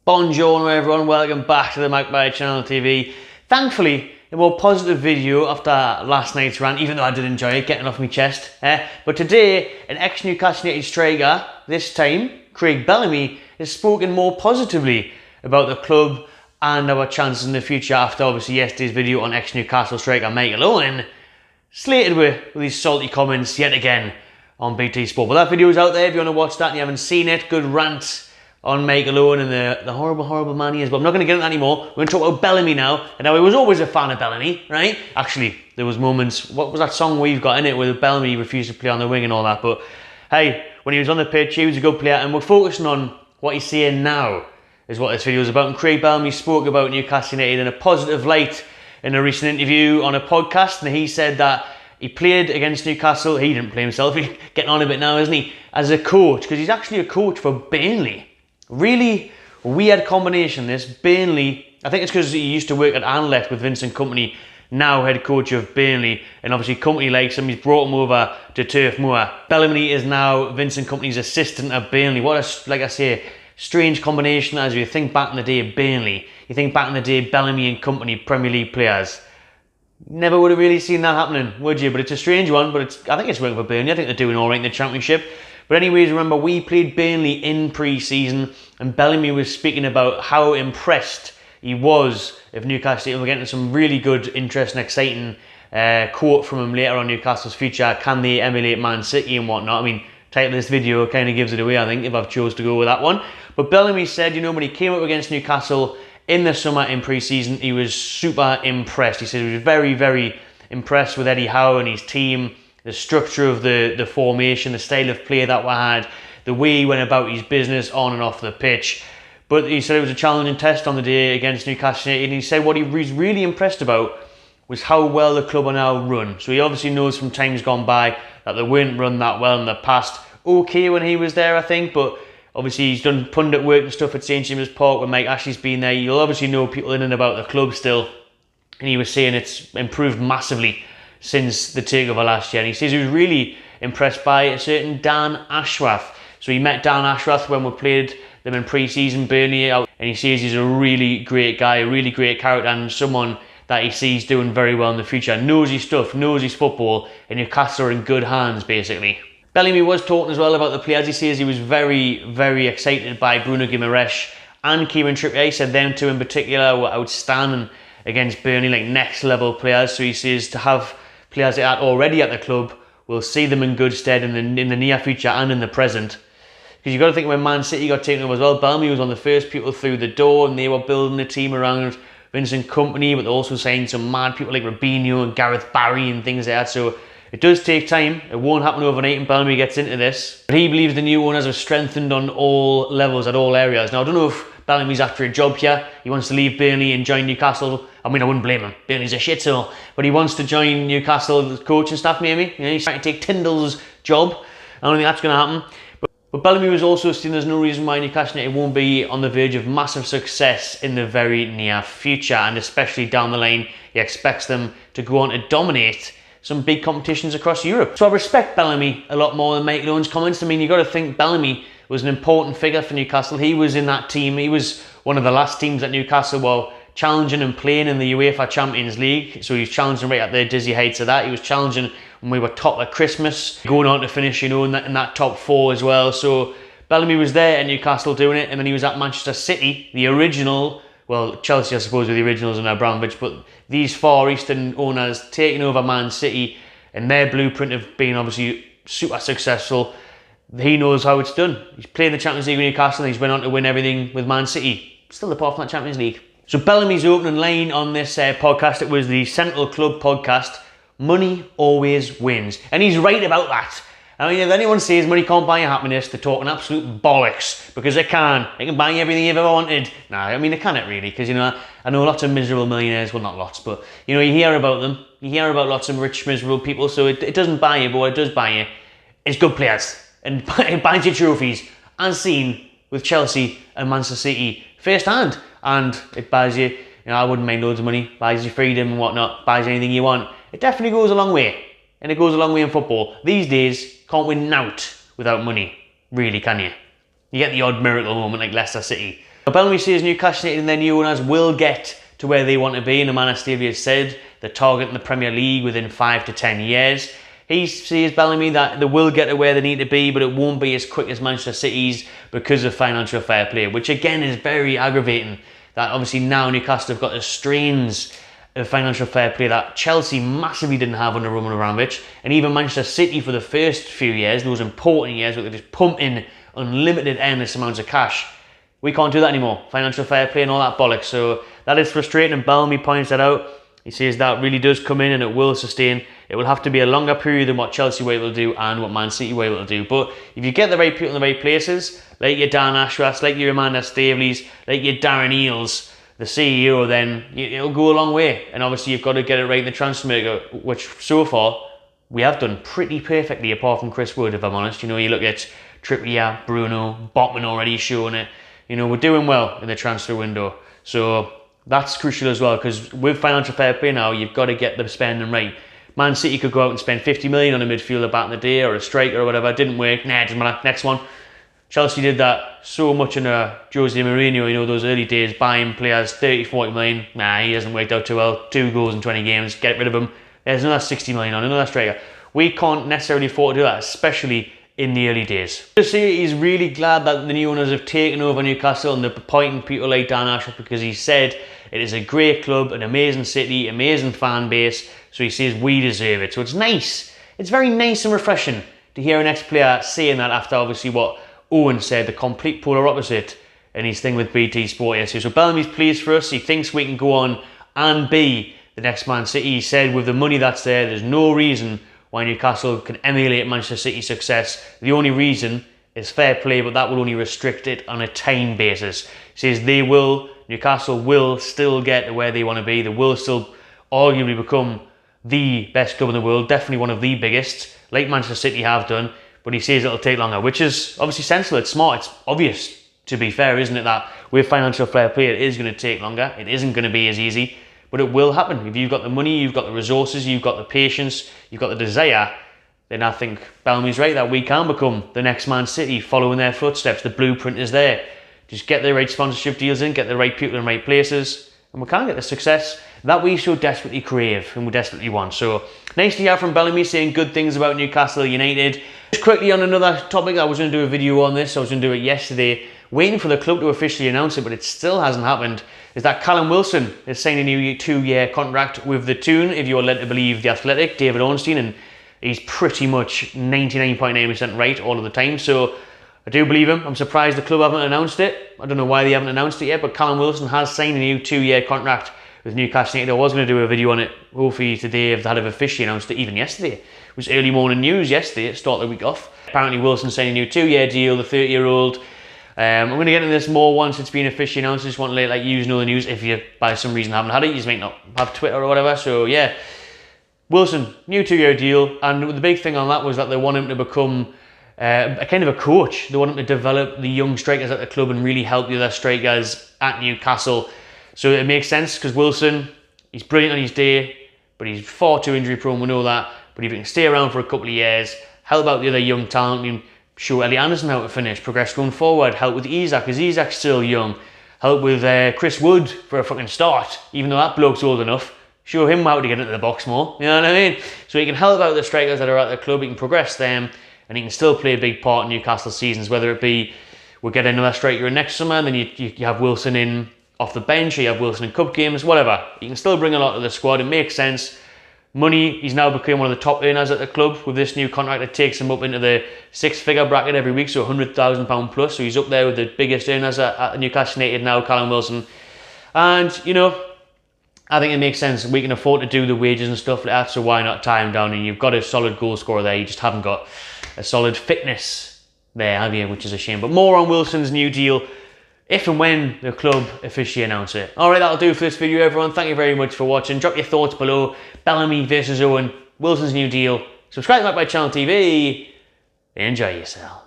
Buongiorno everyone, welcome back to the Magpie Channel TV. Thankfully, a more positive video after last night's rant, even though I did enjoy it, getting off my chest. But today, an ex-Newcastle United striker, this time, Craig Bellamy, has spoken more positively about the club and our chances in the future after obviously yesterday's video on ex-Newcastle striker Michael Owen slated with these salty comments yet again on BT Sport. But that video is out there if you want to watch that and you haven't seen it. Good rant on Michael Owen and the horrible man he is. But I'm not going to get into that anymore. We're going to talk about Bellamy now. And now I was always a fan of Bellamy, right? Actually, there was moments, what was that song we've got in it where Bellamy refused to play on the wing and all that. But hey, when he was on the pitch, he was a good player. And we're focusing on what he's saying now is what this video is about. And Craig Bellamy spoke about Newcastle United in a positive light in a recent interview on a podcast. And he said that he played against Newcastle. He didn't play himself. He's getting on a bit now, isn't he? As a coach, because he's actually a coach for Burnley. Really weird combination, this. Burnley, I think it's because he used to work at Anderlecht with Vincent Kompany, now head coach of Burnley, and obviously Kompany likes him, he's brought him over to Turf Moor. Bellamy is now Vincent Kompany's assistant at Burnley. What a, like I say, strange combination as you think back in the day of Burnley. You think back in the day Bellamy and Kompany, Premier League players. Never would have really seen that happening, would you? But it's a strange one, but I think it's working for Burnley. I think they're doing alright in the Championship. But anyways, remember, we played Burnley in pre-season and Bellamy was speaking about how impressed he was of Newcastle. We're getting some really good, interesting, exciting quote from him later on Newcastle's future. Can they emulate Man City and whatnot? I mean, title of this video kind of gives it away, I think, if I've chose to go with that one. But Bellamy said, you know, when he came up against Newcastle in the summer in pre-season, he was super impressed. He said he was very, very impressed with Eddie Howe and his team, the structure of the formation, the style of play that we had, the way he went about his business on and off the pitch. But he said it was a challenging test on the day against Newcastle United, and he said what he was really impressed about was how well the club are now run. So he obviously knows from times gone by that they weren't run that well in the past. Okay when he was there, I think, but obviously he's done pundit work and stuff at St James's Park when Mike Ashley's been there. You'll obviously know people in and about the club still, and he was saying it's improved massively since the takeover last year. And he says he was really impressed by a certain Dan Ashworth. So he met Dan Ashworth when we played them in pre-season, Burnley out, and he says he's a really great guy, a really great character, and someone that he sees doing very well in the future. Knows his stuff, knows his football, and Newcastle are in good hands, basically. Bellamy was talking as well about the players. He says he was very, very excited by Bruno Guimaraes and Kieran Trippier. He said them two in particular were outstanding against Burnley, like next level players. So he says to have players like that already at the club will see them in good stead in the near future and in the present. Because you've got to think when Man City got taken over as well, Bellamy was one of the first people through the door and they were building a team around Vincent Kompany, but also saying some mad people like Robinho and Gareth Barry and things like that. So it does take time. It won't happen overnight and Bellamy gets into this. But he believes the new owners have strengthened on all levels, at all areas. Now I don't know if Bellamy's after a job here. He wants to leave Burnley and join Newcastle. I mean, I wouldn't blame him. Burnley's a shithole. But he wants to join Newcastle as coach and staff, maybe. You know, he's trying to take Tyndall's job. I don't think that's going to happen. But Bellamy was also saying there's no reason why Newcastle United won't be on the verge of massive success in the very near future. And especially down the line, he expects them to go on to dominate some big competitions across Europe. So I respect Bellamy a lot more than Michael Owen's comments. I mean, you've got to think Bellamy was an important figure for Newcastle. He was in that team. He was one of the last teams that Newcastle were challenging and playing in the UEFA Champions League. So he was challenging right at the dizzy heights of that. He was challenging when we were top at Christmas, going on to finish, you know, in that top four as well. So Bellamy was there at Newcastle doing it, and then he was at Manchester City, the original, well, Chelsea I suppose were the originals in Abramovich, but these Far Eastern owners taking over Man City and their blueprint of being obviously super successful. He knows how it's done. He's played the Champions League with Newcastle and he's went on to win everything with Man City. Still apart from that Champions League. So Bellamy's opening line on this podcast, it was the Central Club podcast, money always wins. And he's right about that. I mean, if anyone says money can't buy you happiness, they're talking absolute bollocks, because they can. They can buy you everything you've ever wanted. Nah, I mean, they can't really, because, you know, I know lots of miserable millionaires, well, not lots, but, you know, you hear about them. You hear about lots of rich, miserable people, so it doesn't buy you, but what it does buy you is good players. And it buys you trophies, as seen with Chelsea and Manchester City firsthand. And it buys you, you know, I wouldn't mind loads of money, buys you freedom and whatnot, buys you anything you want. It definitely goes a long way. And it goes a long way in football. These days, can't win out without money. Really, can you? You get the odd miracle moment like Leicester City. Bellamy says Newcastle United and their new owners will get to where they want to be, and the man has said they're targeting the Premier League within 5 to 10 years. He says, Bellamy, that they will get to where they need to be, but it won't be as quick as Manchester City's because of financial fair play, which again is very aggravating. That obviously now Newcastle have got the strains of financial fair play that Chelsea massively didn't have under Roman Abramovich, and even Manchester City for the first few years, those important years where they just pump in unlimited endless amounts of cash. We can't do that anymore. Financial fair play and all that bollocks. So that is frustrating, and Bellamy points that out. He says that really does come in and it will sustain. It will have to be a longer period than what Chelsea were able to do and what Man City were able to do. But if you get the right people in the right places, like your Dan Ashworths, like your Amanda Staveleys, like your Darren Eales, the CEO, then it'll go a long way. And obviously you've got to get it right in the transfer market, which so far we have done pretty perfectly, apart from Chris Wood, if I'm honest. You know, you look at Trippier, Bruno, Botman already showing it. You know, we're doing well in the transfer window. So that's crucial as well, because with financial fair play now, you've got to get the spending right. Man City could go out and spend 50 million on a midfielder back in the day, or a striker or whatever. It didn't work. Nah, it doesn't matter. Next one. Chelsea did that so much under Jose Mourinho, you know, those early days, buying players 30, 40 million. Nah, he hasn't worked out too well. 2 goals in 20 games. Get rid of him. There's another 60 million on another striker. We can't necessarily afford to do that, especially in the early days. Just say he's really glad that the new owners have taken over Newcastle, and they're appointing people like Dan Ashworth, because he said it is a great club, an amazing city, amazing fan base. So he says we deserve it. So it's nice. It's very nice and refreshing to hear an ex-player saying that after obviously what Owen said, the complete polar opposite in his thing with BT Sport yesterday. So Bellamy's pleased for us. He thinks we can go on and be the next Man City. He said with the money that's there's no reason why Newcastle can emulate Manchester City's success. The only reason is fair play, but that will only restrict it on a time basis. He says Newcastle will still get to where they want to be. They will still arguably become the best club in the world, definitely one of the biggest, like Manchester City have done, but he says it'll take longer, which is obviously sensible, it's smart, it's obvious, to be fair, isn't it, that with financial fair play it is going to take longer, it isn't going to be as easy, but it will happen. If you've got the money, you've got the resources, you've got the patience, you've got the desire, then I think Bellamy's right that we can become the next Man City, following their footsteps. The blueprint is there. Just get the right sponsorship deals in, get the right people in the right places, and we can get the success that we so desperately crave and we desperately want. So nice to hear from Bellamy saying good things about Newcastle United. Just quickly on another topic, I was going to do a video on this. I was going to do it yesterday, waiting for the club to officially announce it, but it still hasn't happened. Is that Callum Wilson is signing a new 2-year contract with the Toon, if you're led to believe The Athletic, David Ornstein, and he's pretty much 99.9% right all of the time. So I do believe him. I'm surprised the club haven't announced it. I don't know why they haven't announced it yet, but Callum Wilson has signed a new 2-year contract with Newcastle United. I was going to do a video on it, hopefully today, if they had officially announced it, even yesterday. It was early morning news yesterday, it started the week off. Apparently Wilson signed a new 2-year deal, the 30-year-old. I'm going to get into this more once it's been officially announced. I just want to let you know the news. If you, by some reason, haven't had it, you just might not have Twitter or whatever. So yeah, Wilson, new 2-year deal. And the big thing on that was that they want him to become a kind of a coach. They want him to develop the young strikers at the club and really help the other strikers at Newcastle. So it makes sense, because Wilson, he's brilliant on his day, but he's far too injury prone, we know that. But if he can stay around for a couple of years, help out the other young talent, I mean, show Ellie Anderson how to finish, progress going forward, help with Isak, because Isak's still young, help with Chris Wood for a fucking start, even though that bloke's old enough, show him how to get into the box more, you know what I mean? So he can help out the strikers that are at the club, he can progress them, and he can still play a big part in Newcastle seasons, whether it be we'll get another striker in next summer, and then you have Wilson in off the bench, or you have Wilson in cup games, whatever. You can still bring a lot to the squad, it makes sense. Money, he's now become one of the top earners at the club with this new contract that takes him up into the 6-figure bracket every week, so £100,000 plus, so he's up there with the biggest earners at Newcastle United now, Callum Wilson. And, you know, I think it makes sense. We can afford to do the wages and stuff like that, so why not tie him down? And you've got a solid goal scorer there, you just haven't got a solid fitness there, have you? Which is a shame. But more on Wilson's new deal if and when the club officially announce it. Alright, that'll do for this video, everyone. Thank you very much for watching. Drop your thoughts below. Bellamy versus Owen, Wilson's new deal. Subscribe to my channel TV. Enjoy yourself.